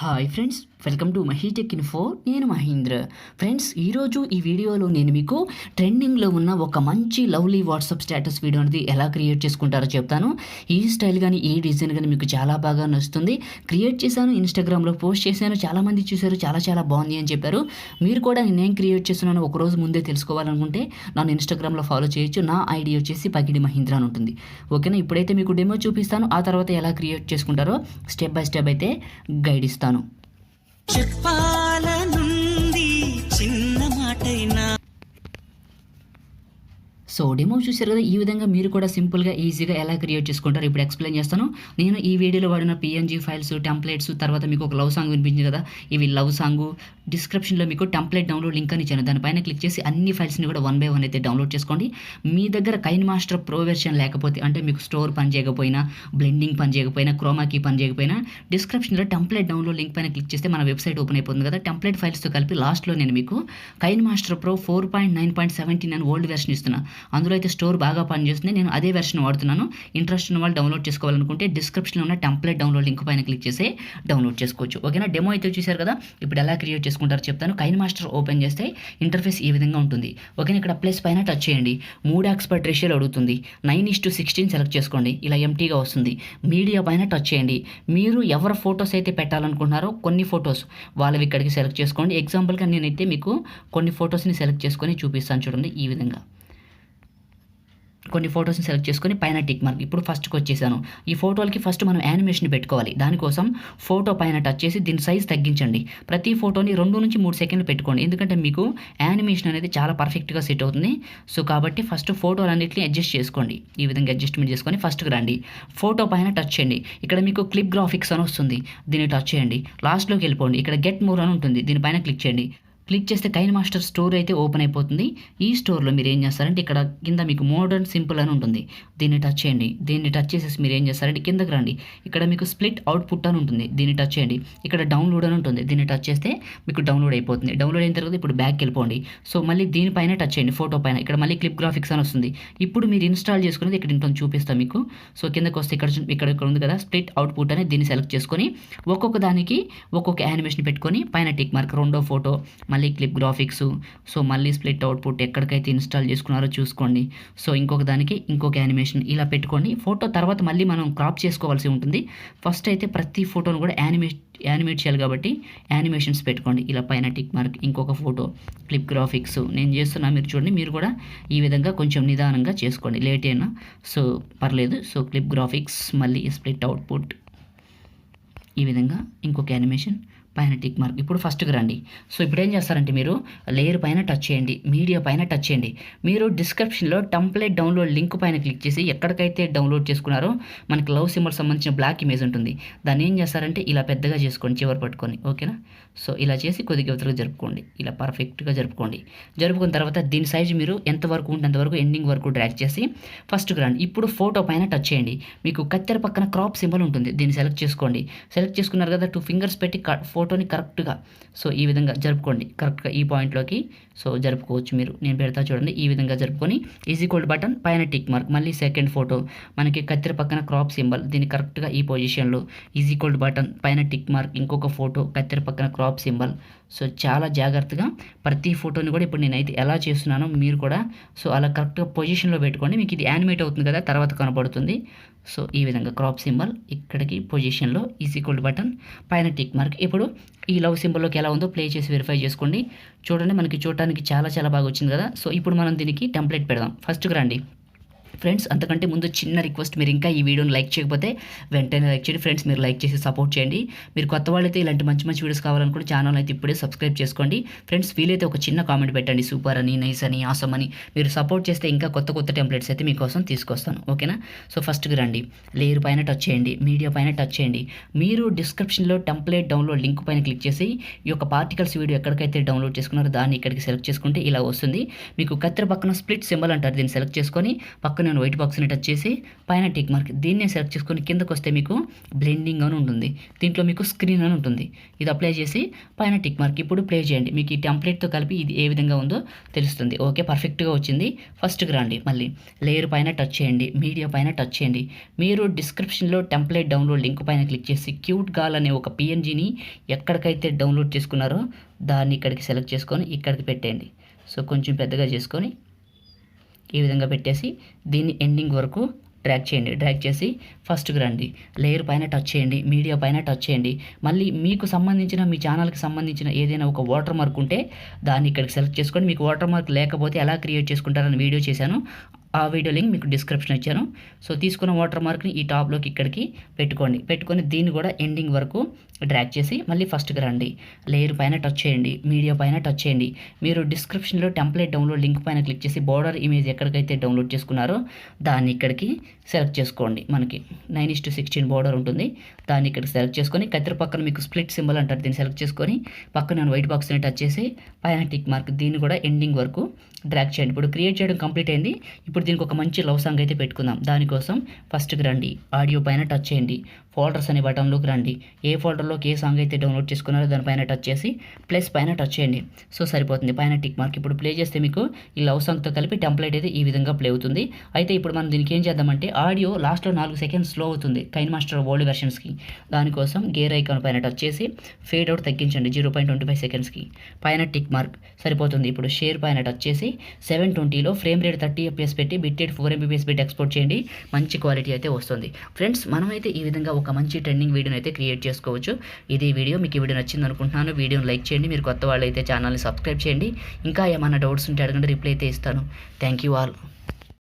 Hi friends, welcome to Mahi tech info. నేను Mahindra. Friends, ఈరోజు ఈ వీడియోలో నేను మీకు ట్రెండింగ్లో ఉన్న ఒక మంచి లవ్లీ వాట్సాప్ స్టేటస్ వీడియో అనేది ఎలా క్రియేట్ చేసుకుంటారో చెప్తాను. ఈ స్టైల్ కానీ ఈ డిజైన్ కానీ మీకు చాలా బాగా నచ్చుతుంది. క్రియేట్ చేశాను, ఇన్స్టాగ్రామ్లో పోస్ట్ చేశాను, చాలామంది చూశారు, చాలా బాగుంది అని చెప్పారు. మీరు కూడా నేను క్రియేట్ చేస్తున్నాను ఒకరోజు ముందే తెలుసుకోవాలనుకుంటే నన్ను ఇన్స్టాగ్రామ్లో ఫాలో చేయొచ్చు. నా ఐడి వచ్చేసి పగిడి మహీంద్ర అని ఉంటుంది. ఓకేనా, ఇప్పుడైతే మీకు డెమో చూపిస్తాను. ఆ తర్వాత ఎలా క్రియేట్ చేసుకుంటారో స్టెప్ బై స్టెప్ అయితే గైడ్ ఇస్తాను. చెప్పాలనుంది చిన్న మాటైనా. సో డెమో చూసారు కదా, ఈ విధంగా మీరు కూడా సింపుల్గా ఈజీగా ఎలా క్రియేట్ చేసుకుంటారు ఇప్పుడు ఎక్స్ప్లెయిన్ చేస్తాను. నేను ఈ వీడియోలో వాడిన పిఎన్జీ ఫైల్స్, టెంప్లెట్స్, తర్వాత మీకు ఒక లవ్ సాంగ్ వినిపించింది కదా, ఇవి లవ్ సాంగ్. డిస్క్రిప్షన్లో మీకు టెంప్లెట్ డౌన్లోడ్ లింక్ అని ఇచ్చాను. దానిపైన క్లిక్ చేసి అన్ని ఫైల్స్ని కూడా 1 by 1 అయితే డౌన్లోడ్ చేసుకోండి. మీ దగ్గర కైన్మాస్టర్ ప్రో వెర్షన్ లేకపోతే, అంటే మీకు స్టోర్ పని చేయకపోయినా, బ్లెండింగ్ పని చేయకపోయినా, క్రోమాకీ పని చేయకపోయినా, డిస్క్రిప్షన్లో టెంప్లెట్ డౌన్లోడ్ లింక్ పైన క్లిక్ చేస్తే మన వెబ్సైట్ ఓపెన్ అయిపోతుంది కదా. టెంప్లెట్ ఫైల్స్తో కలిపి లాస్ట్లో నేను మీకు కైన్మాస్టర్ ప్రో 4.9.17 అని ఓల్డ్ వెర్షన్ ఇస్తున్నా. అందులో అయితే స్టోర్ బాగా పనిచేస్తుంది. నేను అదే వెర్షన్ వాడుతున్నాను. ఇంట్రెస్ట్ ఉన్న వాళ్ళు డౌన్లోడ్ చేసుకోవాలనుకుంటే డిస్క్రిప్షన్లో ఉన్న టెంప్లెట్ డౌన్లోడ్ లింక్ పైన క్లిక్ చేసి డౌన్లోడ్ చేసుకోవచ్చు. ఓకేనా, డెమో అయితే చూశారు కదా. ఇప్పుడు ఎలా క్రియేట్ చేసుకుంటారో చెప్తాను. కైన్మాస్టర్ ఓపెన్ చేస్తే ఇంటర్ఫేస్ ఈ విధంగా ఉంటుంది. ఓకేనా, ఇక్కడ ప్లస్ పైన టచ్ చేయండి. 3 ఆస్పెక్ట్ రేషియోలు అడుగుతుంది. 9:16 సెలెక్ట్ చేసుకోండి. ఇలా ఎంటీగా వస్తుంది. మీడియా పైన టచ్ చేయండి. మీరు ఎవరి ఫొటోస్ అయితే పెట్టాలనుకుంటున్నారో కొన్ని ఫొటోస్ వాళ్ళవి ఇక్కడికి సెలెక్ట్ చేసుకోండి. ఎగ్జాంపుల్గా నేనైతే మీకు కొన్ని ఫొటోస్ని సెలెక్ట్ చేసుకొని చూపిస్తాను. చూడండి, ఈ విధంగా కొన్ని ఫొటోస్ని సెలెక్ట్ చేసుకొని పైన టిక్ మార్క్. ఇప్పుడు ఫస్ట్కి వచ్చేసాను. ఈ ఫోటోలకి ఫస్ట్ మనం యానిమేషన్ పెట్టుకోవాలి. దానికోసం ఫోటో పైన టచ్ చేసి దీని సైజ్ తగ్గించండి. ప్రతి ఫోటోని 2 నుంచి 3 సెకండ్లు పెట్టుకోండి, ఎందుకంటే మీకు యానిమేషన్ అనేది చాలా పర్ఫెక్ట్గా సెట్ అవుతుంది. సో కాబట్టి ఫస్ట్ ఫోటోలన్నింటినీ అడ్జస్ట్ చేసుకోండి. ఈ విధంగా అడ్జస్ట్మెంట్ చేసుకొని ఫస్ట్కి రండి. ఫోటో పైన టచ్ చేయండి. ఇక్కడ మీకు క్లిప్ గ్రాఫిక్స్ అని వస్తుంది, దీన్ని టచ్ చేయండి. లాస్ట్లోకి వెళ్ళిపోండి. ఇక్కడ గెట్ మోర్ అని ఉంటుంది, దీనిపైన క్లిక్ చేయండి. క్లిక్ చేస్తే కైన్మాస్టర్ స్టోర్ అయితే ఓపెన్ అయిపోతుంది. ఈ స్టోర్లో మీరు ఏం చేస్తారంటే ఇక్కడ కింద మీకు మోడర్న్ సింపుల్ అని ఉంటుంది, దీన్ని టచ్ చేయండి. దీన్ని టచ్ చేసేసి మీరు ఏం చేస్తారంటే కిందకి రండి. ఇక్కడ మీకు స్ప్లిట్ అవుట్పుట్ అని ఉంటుంది, దీన్ని టచ్ చేయండి. ఇక్కడ డౌన్లోడ్ అని ఉంటుంది, దీన్ని టచ్ చేస్తే మీకు డౌన్లోడ్ అయిపోతుంది. డౌన్లోడ్ అయిన తర్వాత ఇప్పుడు బ్యాక్ వెళ్ళిపోండి. సో మళ్ళీ దీనిపైన టచ్ చేయండి, ఫోటో పైన. ఇక్కడ మళ్ళీ క్లిప్ గ్రాఫిక్స్ అని వస్తుంది. ఇప్పుడు మీరు ఇన్స్టాల్ చేసుకునేది ఇక్కడ ఇంట్లో చూపిస్తాను మీకు. సో కిందకి వస్తే ఇక్కడ ఉంది కదా స్ప్లిట్ అవుట్పుట్ అని, దీన్ని సెలెక్ట్ చేసుకొని ఒక్కొక్క దానికి ఒక్కొక్క యానిమేషన్ పెట్టుకొని పైన టిక్ మార్క్, రెండో ఫోటో, మళ్ళీ క్లిప్ గ్రాఫిక్స్. సో మళ్ళీ స్ప్లిట్ అవుట్పుట్ ఎక్కడికైతే ఇన్స్టాల్ చేసుకున్నారో చూసుకోండి. సో ఇంకొక దానికి ఇంకొక యానిమేషన్ ఇలా పెట్టుకోండి. ఫోటో తర్వాత మళ్ళీ మనం క్రాప్ చేసుకోవాల్సి ఉంటుంది. ఫస్ట్ అయితే ప్రతి ఫోటోను కూడా యానిమేట్ చేయాలి కాబట్టి యానిమేషన్స్ పెట్టుకోండి. ఇలా పైన టిక్ మార్క్, ఇంకొక ఫోటో, క్లిప్ గ్రాఫిక్స్. నేను చేస్తున్నా, మీరు చూడండి. మీరు కూడా ఈ విధంగా కొంచెం నిదానంగా చేసుకోండి, లేట్ అయినా సో పర్లేదు. సో క్లిప్ గ్రాఫిక్స్, మళ్ళీ స్ప్లిట్ అవుట్పుట్, ఈ విధంగా ఇంకొక యానిమేషన్, పైన టిక్ మార్క్. ఇప్పుడు ఫస్ట్కి రండి. సో ఇప్పుడు ఏం చేస్తారంటే మీరు లేయర్ పైన టచ్ చేయండి, మీడియా పైన టచ్ చేయండి. మీరు డిస్క్రిప్షన్లో టెంప్లెట్ డౌన్లోడ్ లింక్ పైన క్లిక్ చేసి ఎక్కడికైతే డౌన్లోడ్ చేసుకున్నారో మనకి లవ్ సింబల్ సంబంధించిన బ్లాక్ ఇమేజ్ ఉంటుంది, దాన్ని ఏం చేస్తారంటే ఇలా పెద్దగా చేసుకోండి, చివరి పట్టుకొని. ఓకేనా, సో ఇలా చేసి కొద్దిగా యువతగా జరుపుకోండి. ఇలా పర్ఫెక్ట్గా జరుపుకోండి. జరుపుకున్న తర్వాత దీని సైజు మీరు ఎంతవరకు ఉంటే అంతవరకు ఎండింగ్ వరకు డ్రాగ్ చేసి ఫస్ట్కి రండి. ఇప్పుడు ఫోటో పైన టచ్ చేయండి. మీకు కత్తెర పక్కన క్రాప్ సింబల్ ఉంటుంది, దీన్ని సెలెక్ట్ చేసుకోండి. సెలెక్ట్ చేసుకున్నారు కదా, 2 ఫింగర్స్ పెట్టి ఫోటోని కరెక్ట్గా సో ఈ విధంగా జరుపుకోండి. కరెక్ట్గా ఈ పాయింట్లోకి సో జరుపుకోవచ్చు మీరు. నేను పెడతా చూడండి, ఈ విధంగా జరుపుకొని ఈక్వల్ బటన్, పైన టిక్ మార్క్, మళ్ళీ సెకండ్ ఫోటో, మనకి కత్తెర పక్కన క్రాప్ సింబల్, దీన్ని కరెక్ట్గా ఈ పొజిషన్లో ఈక్వల్ బటన్, పైన టిక్ మార్క్, ఇంకొక ఫోటో, కత్తెర పక్కన క్రాప్ సింబల్. సో చాలా జాగ్రత్తగా ప్రతి ఫోటోని కూడా ఇప్పుడు నేనైతే ఎలా చేస్తున్నానో మీరు కూడా సో అలా కరెక్ట్గా పొజిషన్లో పెట్టుకోండి. మీకు ఇది యానిమేట్ అవుతుంది కదా, తర్వాత కనపడుతుంది. సో ఈ విధంగా క్రాప్ సింబల్ ఇక్కడికి పొజిషన్లో ఈక్వల్ బటన్, పైన టిక్ మార్క్. ఇప్పుడు ఈ లవ్ సింబల్లోకి ఎలా ఉందో ప్లే చేసి వెరిఫై చేసుకోండి. చూడండి, మనకి చూడటానికి చాలా బాగా వచ్చింది కదా. సో ఇప్పుడు మనం దీనికి టెంప్లెట్ పెడదాం. ఫస్ట్కి రండి. ఫ్రెండ్స్, అంతకంటే ముందు చిన్న రిక్వెస్ట్, మీరు ఇంకా ఈ వీడియోని లైక్ చేయకపోతే వెంటనే లైక్ చేయండి. ఫ్రెండ్స్, మీరు లైక్ చేసి సపోర్ట్ చేయండి. మీరు కొత్త వాళ్ళైతే ఇలాంటి మంచి వీడియోస్ కావాలనుకుంటే ఛానల్ అయితే ఇప్పుడే సబ్స్క్రైబ్ చేసుకోండి. ఫ్రెండ్స్, వీలైతే ఒక చిన్న కామెంట్ పెట్టండి, సూపర్ అని, నైస్ అని, ఆసమ్ అని. మీరు సపోర్ట్ చేస్తే ఇంకా కొత్త టెంప్లెట్స్ అయితే మీకోసం తీసుకొస్తాను. ఓకేనా, సో ఫస్ట్కి రండి. లేయర్ పైన టచ్ చేయండి, మీడియా పైన టచ్ చేయండి. మీరు డిస్క్రిప్షన్లో టెంప్లెట్ డౌన్లోడ్ లింక్ పైన క్లిక్ చేసి ఈ యొక్క పార్టికల్స్ వీడియో ఎక్కడికైతే డౌన్లోడ్ చేసుకున్నారో దాన్ని ఇక్కడికి సెలెక్ట్ చేసుకుంటే ఇలా వస్తుంది. మీకు కత్తెర పక్కన స్ప్లిట్ సింబల్ అంటారు, దీన్ని సెలెక్ట్ చేసుకొని పక్కన నేను వైట్ బాక్స్ని టచ్ చేసి పైన టిక్ మార్క్ దీన్నే సెలెక్ట్ చేసుకొని కిందకు వస్తే మీకు బ్లెండింగ్ అని ఉంటుంది, దీంట్లో మీకు స్క్రీన్ అని ఉంటుంది. ఇది అప్లై చేసి పైన టిక్ మార్క్ ఇప్పుడు ప్లే చేయండి. మీకు ఈ టెంప్లెట్తో కలిపి ఇది ఏ విధంగా ఉందో తెలుస్తుంది. ఓకే, పర్ఫెక్ట్గా వచ్చింది. ఫస్ట్కి రండి, మళ్ళీ లేయర్ పైన టచ్ చేయండి, మీడియా పైన టచ్ చేయండి. మీరు డిస్క్రిప్షన్లో టెంప్లెట్ డౌన్లోడ్ లింక్ పైన క్లిక్ చేసి క్యూట్ గాల్ అనే ఒక పిఎన్జీని ఎక్కడికైతే డౌన్లోడ్ చేసుకున్నారో దాన్ని ఇక్కడికి సెలెక్ట్ చేసుకొని ఇక్కడికి పెట్టేయండి. సో కొంచెం పెద్దగా చేసుకొని ఈ విధంగా పెట్టేసి దీన్ని ఎండింగ్ వరకు డ్రాగ్ చేయండి. డ్రాగ్ చేసి ఫస్ట్కి రండి, లేయర్ పైన టచ్ చేయండి, మీడియా పైన టచ్ చేయండి. మళ్ళీ మీకు సంబంధించిన మీ ఛానల్కి సంబంధించిన ఏదైనా ఒక వాటర్ మార్క్ ఉంటే దాన్ని ఇక్కడికి సెలెక్ట్ చేసుకొని, మీకు వాటర్ మార్క్ లేకపోతే ఎలా క్రియేట్ చేసుకుంటారని వీడియో చేశాను. ఆ వీడియో లింక్ మీకు డిస్క్రిప్షన్ ఇచ్చాను. సో తీసుకున్న వాటర్ మార్క్ని ఈ టాప్లోకి ఇక్కడికి పెట్టుకొని దీన్ని కూడా ఎండింగ్ వరకు డ్రాగ్ చేసి మళ్ళీ ఫస్ట్కి రండి, లేయర్ పైన టచ్ చేయండి, మీడియా పైన టచ్ చేయండి. మీరు డిస్క్రిప్షన్లో టెంప్లెట్ డౌన్లోడ్ లింక్ పైన క్లిక్ చేసి బోర్డర్ ఇమేజ్ ఎక్కడికైతే డౌన్లోడ్ చేసుకున్నారో దాన్ని ఇక్కడికి సెలెక్ట్ చేసుకోండి. మనకి 9:16 బోర్డర్ ఉంటుంది, దాన్ని ఇక్కడికి సెలెక్ట్ చేసుకొని కత్తిరి పక్కన మీకు స్ప్లిట్ సింబల్ అంటారు, దీన్ని సెలెక్ట్ చేసుకొని పక్కన నేను వైట్ బాక్స్ని టచ్ చేసి పైన టిక్ మార్క్ దీన్ని కూడా ఎండింగ్ వరకు డ్రాగ్ చేయండి. ఇప్పుడు క్రియేట్ చేయడం కంప్లీట్ అయింది. ఇప్పుడు దీనికి ఒక మంచి లవ్ సాంగ్ అయితే పెట్టుకుందాం. దానికోసం ఫస్ట్కి రండి, ఆడియో పైన టచ్ చేయండి, ఫోల్డర్స్ అనే బటన్లోకి రండి. ఏ ఫోల్డర్లోకి ఏ సాంగ్ అయితే డౌన్లోడ్ చేసుకున్నారో దానిపైన టచ్ చేసి ప్లస్ పైన టచ్ చేయండి. సో సరిపోతుంది, పైన టిక్ మార్క్. ఇప్పుడు ప్లే చేస్తే మీకు ఈ లవ్ సాంగ్తో కలిపి టెంప్లెట్ అయితే ఈ విధంగా ప్లే అవుతుంది. అయితే ఇప్పుడు మనం దీనికి ఏం చేద్దామంటే ఆడియో లాస్ట్లో 4 సెకండ్స్ స్లో అవుతుంది కైన్మాస్టర్ ఓల్డ్ వెర్షన్స్కి. దానికోసం గేర్ ఐకాన్ పైన టచ్ చేసి ఫేడ్ అవుట్ తగ్గించండి 0.25 సెకండ్స్కి. పైన టిక్ మార్క్ సరిపోతుంది. ఇప్పుడు షేర్ పైన టచ్ చేసి 720లో ఫ్రేమ్ రేట్ 30 FPS పెట్టి బిట్టెడ్ 4 MBPS పెట్టి ఎక్స్పోర్ట్ చేయండి. మంచి క్వాలిటీ అయితే వస్తుంది. ఫ్రెండ్స్, మనమైతే ఈ విధంగా ఒక మంచి ట్రెండింగ్ వీడియోని అయితే క్రియేట్ చేసుకోవచ్చు. ఇది వీడియో మీకు ఈ వీడియో నచ్చింది అనుకుంటున్నాను. వీడియోని లైక్ చేయండి. మీరు కొత్త వాళ్ళు అయితే ఛానల్ని సబ్స్క్రైబ్ చేయండి. ఇంకా ఏమైనా డౌట్స్ ఉంటే అడగండి, రిప్లై అయితే ఇస్తాను. Thank you all.